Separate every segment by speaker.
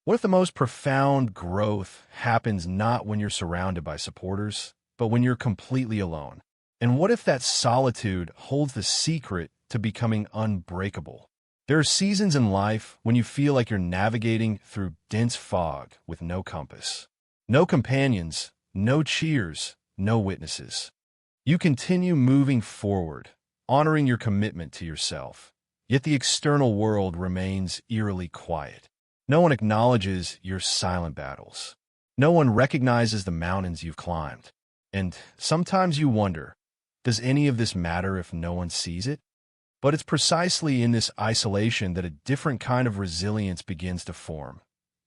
Speaker 1: What if the most profound growth happens not when you're surrounded by supporters, but when you're completely alone? And what if that solitude holds the secret to becoming unbreakable? There are seasons in life when you feel like you're navigating through dense fog with no compass. No companions, no cheers, no witnesses. You continue moving forward, honoring your commitment to yourself, yet the external world remains eerily quiet. No one acknowledges your silent battles. No one recognizes the mountains you've climbed. And sometimes you wonder, does any of this matter if no one sees it? But it's precisely in this isolation that a different kind of resilience begins to form,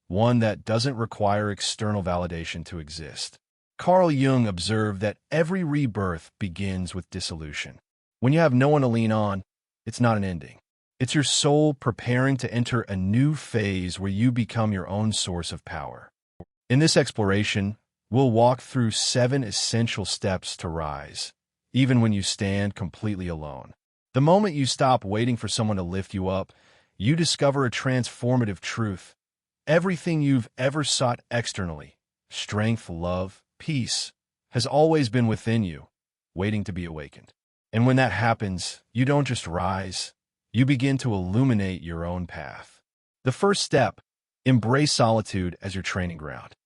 Speaker 1: one that doesn't require external validation to exist. Carl Jung observed that every rebirth begins with dissolution. When you have no one to lean on, it's not an ending. It's your soul preparing to enter a new phase where you become your own source of power. In this exploration, we'll walk through 7 essential steps to rise, even when you stand completely alone. The moment you stop waiting for someone to lift you up, you discover a transformative truth. Everything you've ever sought externally, strength, love, peace, has always been within you, waiting to be awakened. And when that happens, you don't just rise, you begin to illuminate your own path. The first step, embrace solitude as your training ground.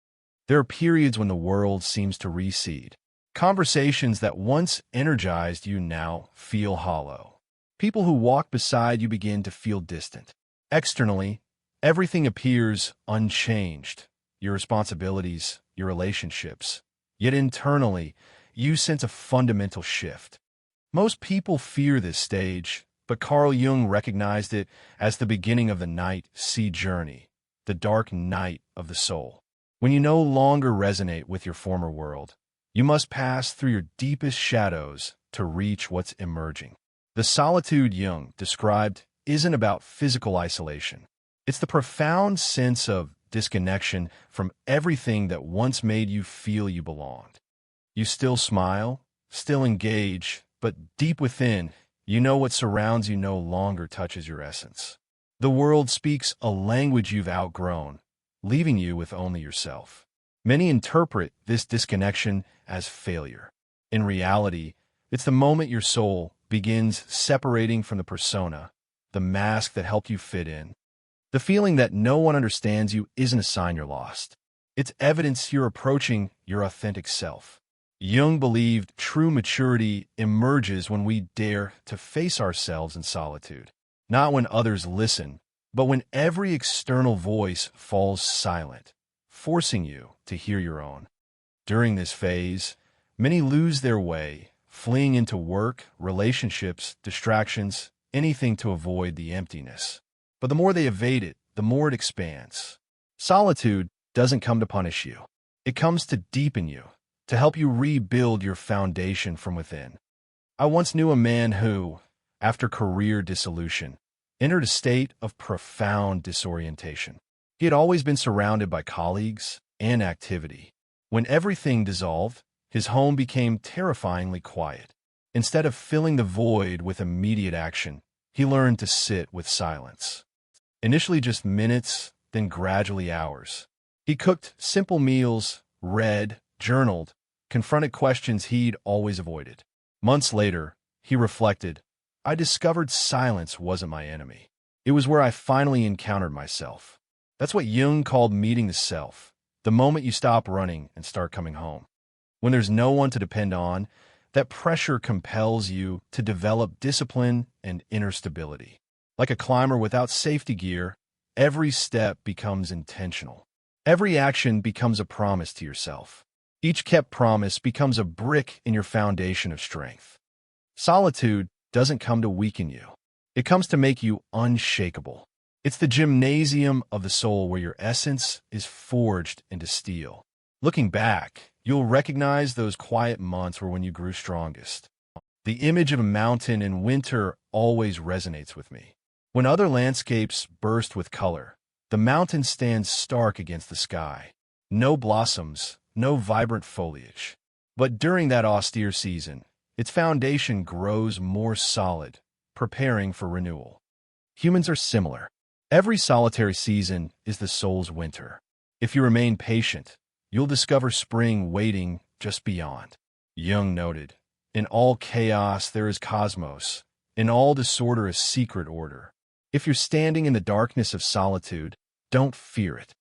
Speaker 1: There are periods when the world seems to recede. Conversations that once energized you now feel hollow. People who walk beside you begin to feel distant. Externally, everything appears unchanged. Your responsibilities, your relationships. Yet internally, you sense a fundamental shift. Most people fear this stage, but Carl Jung recognized it as the beginning of the night sea journey, the dark night of the soul. When you no longer resonate with your former world, you must pass through your deepest shadows to reach what's emerging. The solitude Jung described isn't about physical isolation. It's the profound sense of disconnection from everything that once made you feel you belonged. You still smile, still engage, but deep within, you know what surrounds you no longer touches your essence. The world speaks a language you've outgrown, leaving you with only yourself. Many interpret this disconnection as failure. In reality, it's the moment your soul begins separating from the persona, the mask that helped you fit in. The feeling that no one understands you isn't a sign you're lost. It's evidence you're approaching your authentic self. Jung believed true maturity emerges when we dare to face ourselves in solitude, not when others listen, but when every external voice falls silent, forcing you to hear your own. During this phase, many lose their way, fleeing into work, relationships, distractions, anything to avoid the emptiness. But the more they evade it, the more it expands. Solitude doesn't come to punish you. It comes to deepen you, to help you rebuild your foundation from within. I once knew a man who, after career dissolution, entered a state of profound disorientation. He had always been surrounded by colleagues and activity. When everything dissolved, his home became terrifyingly quiet. Instead of filling the void with immediate action, he learned to sit with silence. Initially just minutes, then gradually hours. He cooked simple meals, read, journaled, confronted questions he'd always avoided. Months later, he reflected, I discovered silence wasn't my enemy. It was where I finally encountered myself. That's what Jung called meeting the self, the moment you stop running and start coming home. When there's no one to depend on, that pressure compels you to develop discipline and inner stability. Like a climber without safety gear, every step becomes intentional. Every action becomes a promise to yourself. Each kept promise becomes a brick in your foundation of strength. Solitude doesn't come to weaken you. It comes to make you unshakable. It's the gymnasium of the soul where your essence is forged into steel. Looking back, you'll recognize those quiet months were when you grew strongest. The image of a mountain in winter always resonates with me. When other landscapes burst with color, the mountain stands stark against the sky. No blossoms, no vibrant foliage. But during that austere season, its foundation grows more solid, preparing for renewal. Humans are similar. Every solitary season is the soul's winter. If you remain patient, you'll discover spring waiting just beyond. Jung noted, "In all chaos there is cosmos. In all disorder is secret order." If you're standing in the darkness of solitude, don't fear it.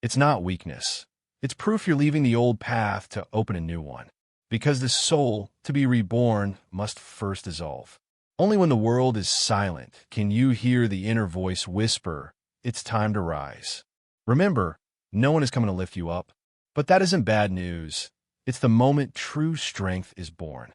Speaker 1: It's not weakness. It's proof you're leaving the old path to open a new one. Because the soul, to be reborn, must first dissolve. Only when the world is silent can you hear the inner voice whisper, "It's time to rise." Remember, no one is coming to lift you up. But that isn't bad news. It's the moment true strength is born.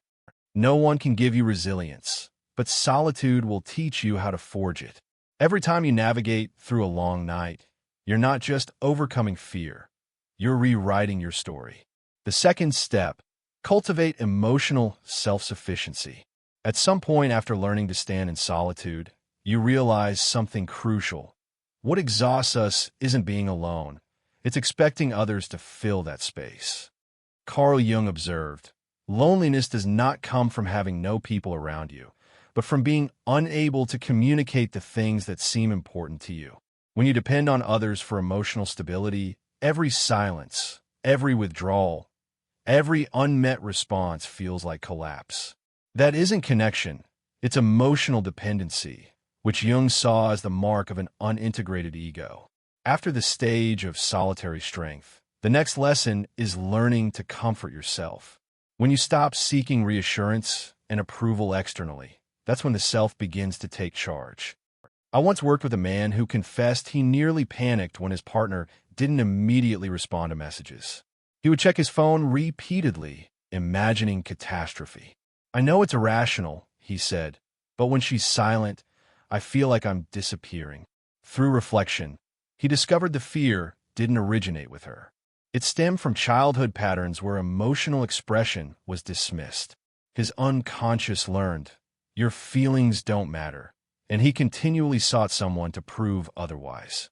Speaker 1: No one can give you resilience, but solitude will teach you how to forge it. Every time you navigate through a long night, you're not just overcoming fear, you're rewriting your story. The second step, cultivate emotional self-sufficiency. At some point after learning to stand in solitude, you realize something crucial. What exhausts us isn't being alone. It's expecting others to fill that space. Carl Jung observed, "Loneliness does not come from having no people around you, but from being unable to communicate the things that seem important to you." When you depend on others for emotional stability, every silence, every withdrawal, every unmet response feels like collapse. That isn't connection, it's emotional dependency, which Jung saw as the mark of an unintegrated ego. After the stage of solitary strength, the next lesson is learning to comfort yourself. When you stop seeking reassurance and approval externally, that's when the self begins to take charge. I once worked with a man who confessed he nearly panicked when his partner didn't immediately respond to messages. He would check his phone repeatedly, imagining catastrophe. "I know it's irrational," he said, "but when she's silent, I feel like I'm disappearing." Through reflection, he discovered the fear didn't originate with her. It stemmed from childhood patterns where emotional expression was dismissed. His unconscious learned, "Your feelings don't matter," and he continually sought someone to prove otherwise.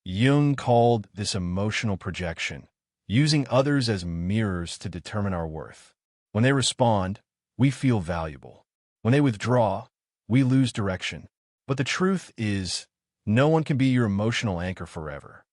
Speaker 1: Jung called this emotional projection, using others as mirrors to determine our worth. When they respond, we feel valuable. When they withdraw, we lose direction. But the truth is, no one can be your emotional anchor forever.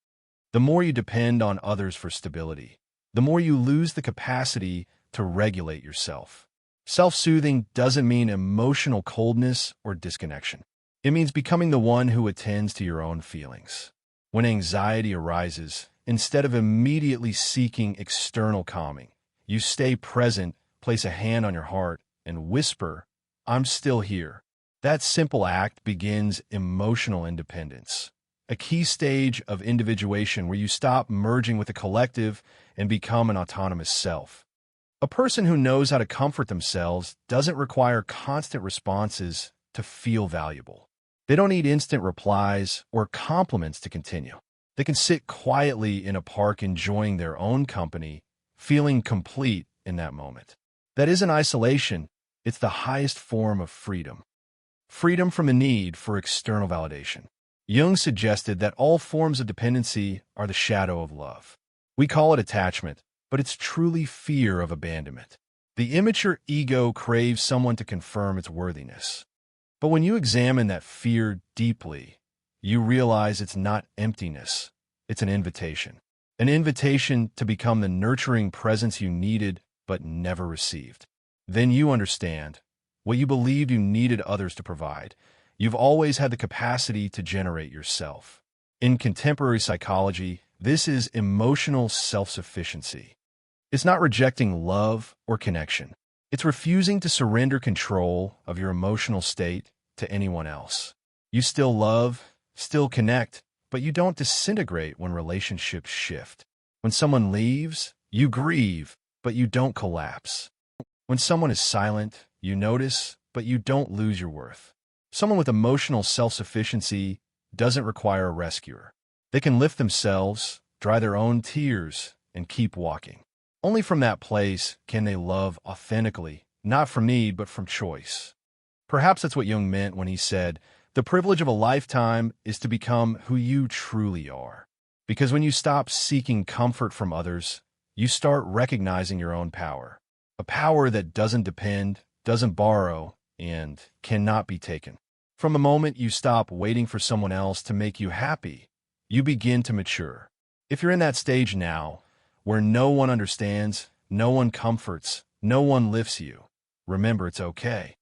Speaker 1: The more you depend on others for stability, the more you lose the capacity to regulate yourself. Self-soothing doesn't mean emotional coldness or disconnection. It means becoming the one who attends to your own feelings. When anxiety arises, instead of immediately seeking external calming, you stay present, place a hand on your heart, and whisper, "I'm still here." That simple act begins emotional independence, a key stage of individuation where you stop merging with the collective and become an autonomous self. A person who knows how to comfort themselves doesn't require constant responses to feel valuable. They don't need instant replies or compliments to continue. They can sit quietly in a park enjoying their own company, feeling complete in that moment. That isn't isolation, it's the highest form of freedom. Freedom from the need for external validation. Jung suggested that all forms of dependency are the shadow of love. We call it attachment, but it's truly fear of abandonment. The immature ego craves someone to confirm its worthiness. But when you examine that fear deeply, you realize it's not emptiness, it's an invitation. An invitation to become the nurturing presence you needed but never received. Then you understand what you believed you needed others to provide. You've always had the capacity to generate yourself. In contemporary psychology, this is emotional self-sufficiency. It's not rejecting love or connection. It's refusing to surrender control of your emotional state to anyone else. You still love, still connect, but you don't disintegrate when relationships shift. When someone leaves, you grieve, but you don't collapse. When someone is silent, you notice, but you don't lose your worth. Someone with emotional self-sufficiency doesn't require a rescuer. They can lift themselves, dry their own tears, and keep walking. Only from that place can they love authentically, not from need, but from choice. Perhaps that's what Jung meant when he said, "The privilege of a lifetime is to become who you truly are." Because when you stop seeking comfort from others, you start recognizing your own power. A power that doesn't depend, doesn't borrow, and cannot be taken. From the moment you stop waiting for someone else to make you happy, you begin to mature. If you're in that stage now, where no one understands, no one comforts, no one lifts you, remember it's okay.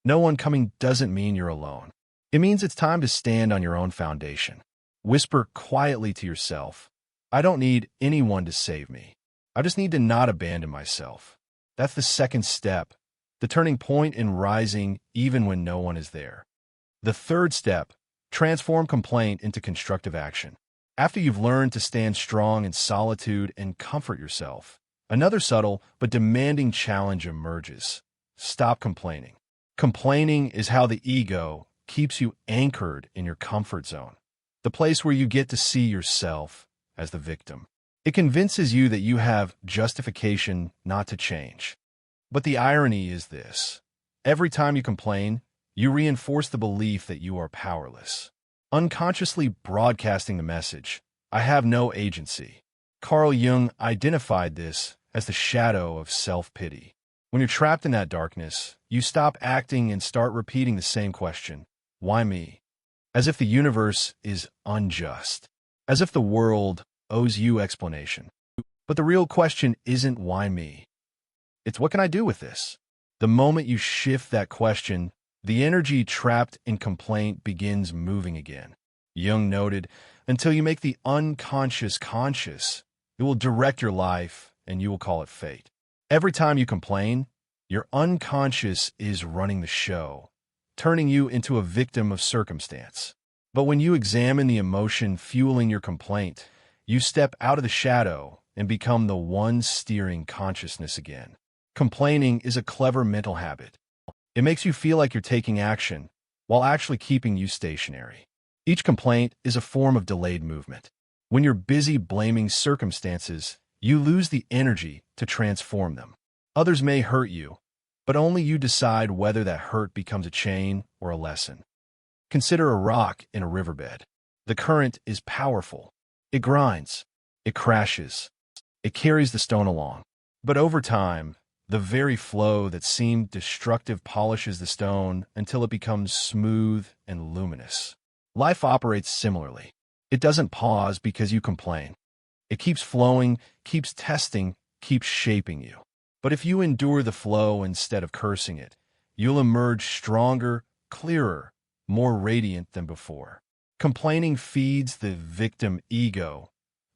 Speaker 1: No one coming doesn't mean you're alone. It means it's time to stand on your own foundation. Whisper quietly to yourself, I don't need anyone to save me. I just need to not abandon myself. That's the second step, the turning point in rising even when no one is there. The third step, transform complaint into constructive action. After you've learned to stand strong in solitude and comfort yourself, another subtle but demanding challenge emerges. Stop complaining. Complaining is how the ego keeps you anchored in your comfort zone, the place where you get to see yourself as the victim. It convinces you that you have justification not to change. But the irony is this. Every time you complain, you reinforce the belief that you are powerless, unconsciously broadcasting the message, I have no agency. Carl Jung identified this as the shadow of self-pity. When you're trapped in that darkness, you stop acting and start repeating the same question, why me? As if the universe is unjust, as if the world owes you explanation. But the real question isn't why me? It's what can I do with this? The moment you shift that question, the energy trapped in complaint begins moving again. Jung noted, until you make the unconscious conscious, it will direct your life and you will call it fate. Every time you complain, your unconscious is running the show, turning you into a victim of circumstance. But when you examine the emotion fueling your complaint, you step out of the shadow and become the one steering consciousness again. Complaining is a clever mental habit. It makes you feel like you're taking action, while actually keeping you stationary. Each complaint is a form of delayed movement. When you're busy blaming circumstances, you lose the energy to transform them. Others may hurt you, but only you decide whether that hurt becomes a chain or a lesson. Consider a rock in a riverbed. The current is powerful. It grinds. It crashes. It carries the stone along. But over time, the very flow that seemed destructive polishes the stone until it becomes smooth and luminous. Life operates similarly. It doesn't pause because you complain. It keeps flowing, keeps testing, keeps shaping you. But if you endure the flow instead of cursing it, you'll emerge stronger, clearer, more radiant than before. Complaining feeds the victim ego,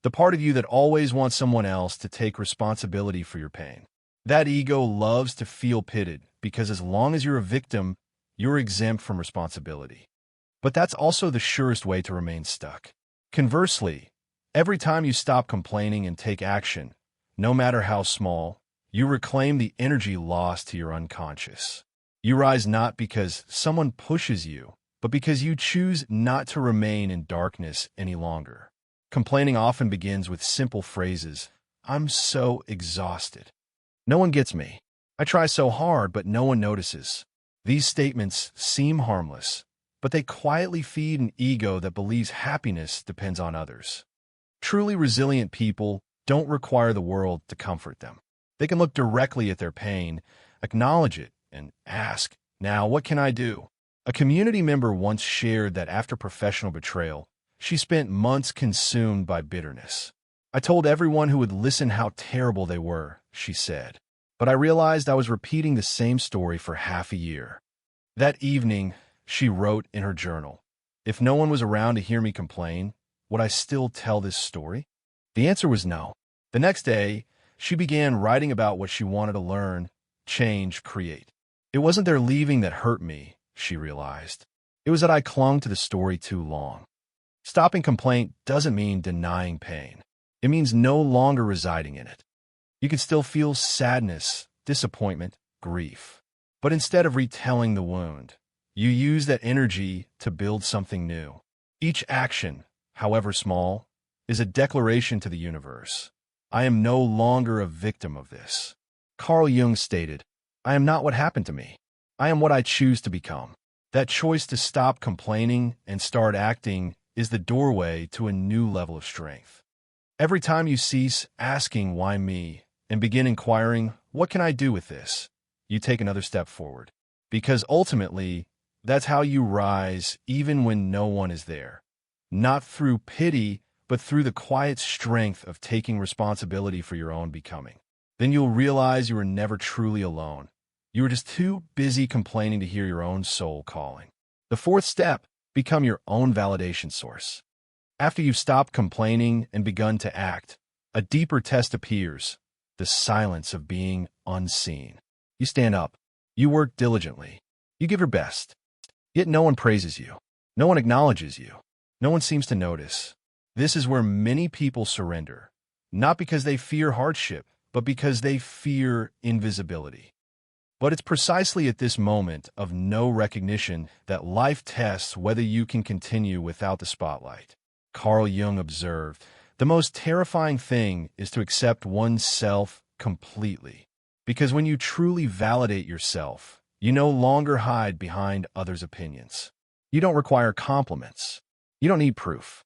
Speaker 1: the part of you that always wants someone else to take responsibility for your pain. That ego loves to feel pitied because as long as you're a victim, you're exempt from responsibility. But that's also the surest way to remain stuck. Conversely, every time you stop complaining and take action, no matter how small, you reclaim the energy lost to your unconscious. You rise not because someone pushes you, but because you choose not to remain in darkness any longer. Complaining often begins with simple phrases, I'm so exhausted. No one gets me. I try so hard, but no one notices. These statements seem harmless, but they quietly feed an ego that believes happiness depends on others. Truly resilient people don't require the world to comfort them. They can look directly at their pain, acknowledge it, and ask, now what can I do? A community member once shared that after professional betrayal, she spent months consumed by bitterness. I told everyone who would listen how terrible they were, she said. But I realized I was repeating the same story for half a year. That evening, she wrote in her journal, if no one was around to hear me complain, would I still tell this story? The answer was no. The next day, she began writing about what she wanted to learn, change, create. It wasn't their leaving that hurt me, she realized. It was that I clung to the story too long. Stopping complaint doesn't mean denying pain. It means no longer residing in it. You can still feel sadness, disappointment, grief. But instead of retelling the wound, you use that energy to build something new. Each action, however small, is a declaration to the universe. I am no longer a victim of this. Carl Jung stated, I am not what happened to me. I am what I choose to become. That choice to stop complaining and start acting is the doorway to a new level of strength. Every time you cease asking, why me, and begin inquiring, what can I do with this? You take another step forward. Because ultimately, That's how you rise even when no one is there. Not through pity, but through the quiet strength of taking responsibility for your own becoming. Then you'll realize you were never truly alone. You were just too busy complaining to hear your own soul calling. The fourth step, become your own validation source. After you've stopped complaining and begun to act, a deeper test appears, the silence of being unseen. You stand up. You work diligently. You give your best. Yet no one praises you. No one acknowledges you. No one seems to notice. This is where many people surrender, not because they fear hardship, but because they fear invisibility. But it's precisely at this moment of no recognition that life tests whether you can continue without the spotlight. Carl Jung observed, the most terrifying thing is to accept oneself completely. Because when you truly validate yourself, you no longer hide behind others' opinions. You don't require compliments. You don't need proof.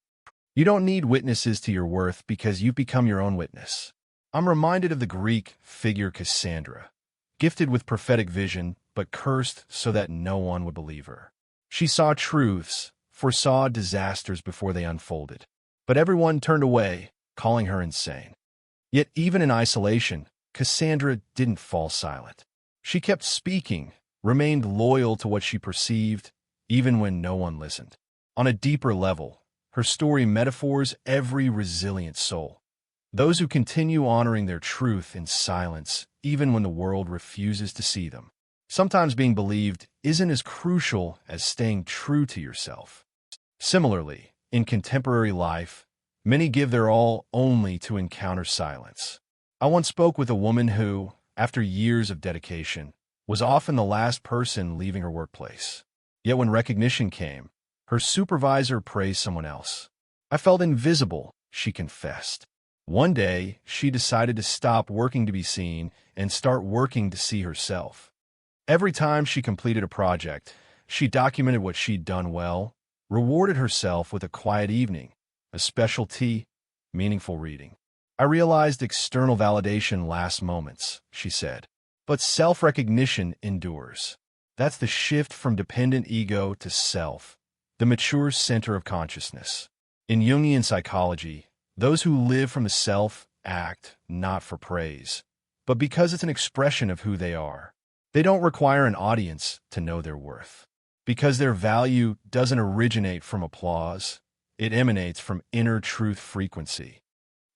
Speaker 1: You don't need witnesses to your worth because you've become your own witness. I'm reminded of the Greek figure Cassandra, gifted with prophetic vision, but cursed so that no one would believe her. She saw truths, foresaw disasters before they unfolded. But everyone turned away, calling her insane. Yet even in isolation, Cassandra didn't fall silent. She kept speaking, remained loyal to what she perceived, even when no one listened. On a deeper level, her story metaphors every resilient soul. Those who continue honoring their truth in silence, even when the world refuses to see them. Sometimes being believed isn't as crucial as staying true to yourself. Similarly, in contemporary life, many give their all only to encounter silence. I once spoke with a woman who, after years of dedication, was often the last person leaving her workplace. Yet when recognition came, her supervisor praised someone else. I felt invisible, she confessed. One day, she decided to stop working to be seen and start working to see herself. Every time she completed a project, she documented what she'd done well, rewarded herself with a quiet evening, a special tea, meaningful reading. I realized external validation lasts moments, she said, but self-recognition endures. That's the shift from dependent ego to self, the mature center of consciousness. In Jungian psychology, those who live from the self act not for praise, but because it's an expression of who they are. They don't require an audience to know their worth. Because their value doesn't originate from applause, it emanates from inner truth frequency.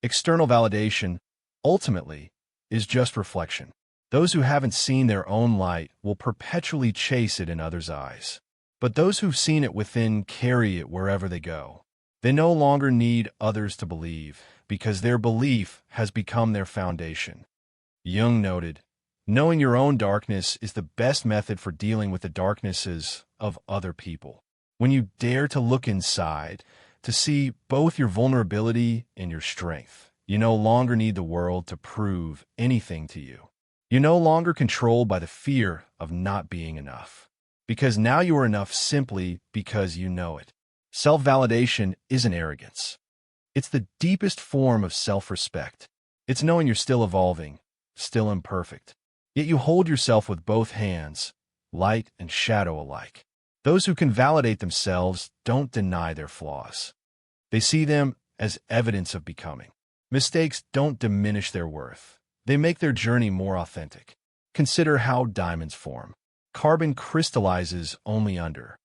Speaker 1: External validation, ultimately, is just reflection. Those who haven't seen their own light will perpetually chase it in others' eyes. But those who've seen it within carry it wherever they go. They no longer need others to believe, because their belief has become their foundation. Jung noted, knowing your own darkness is the best method for dealing with the darknesses of other people. When you dare to look inside, to see both your vulnerability and your strength, you no longer need the world to prove anything to you. You're no longer controlled by the fear of not being enough, because now you are enough simply because you know it. Self-validation isn't arrogance. It's the deepest form of self-respect. It's knowing you're still evolving, still imperfect. Yet you hold yourself with both hands, light and shadow alike. Those who can validate themselves don't deny their flaws. They see them as evidence of becoming. Mistakes don't diminish their worth. They make their journey more authentic. Consider how diamonds form. Carbon crystallizes only under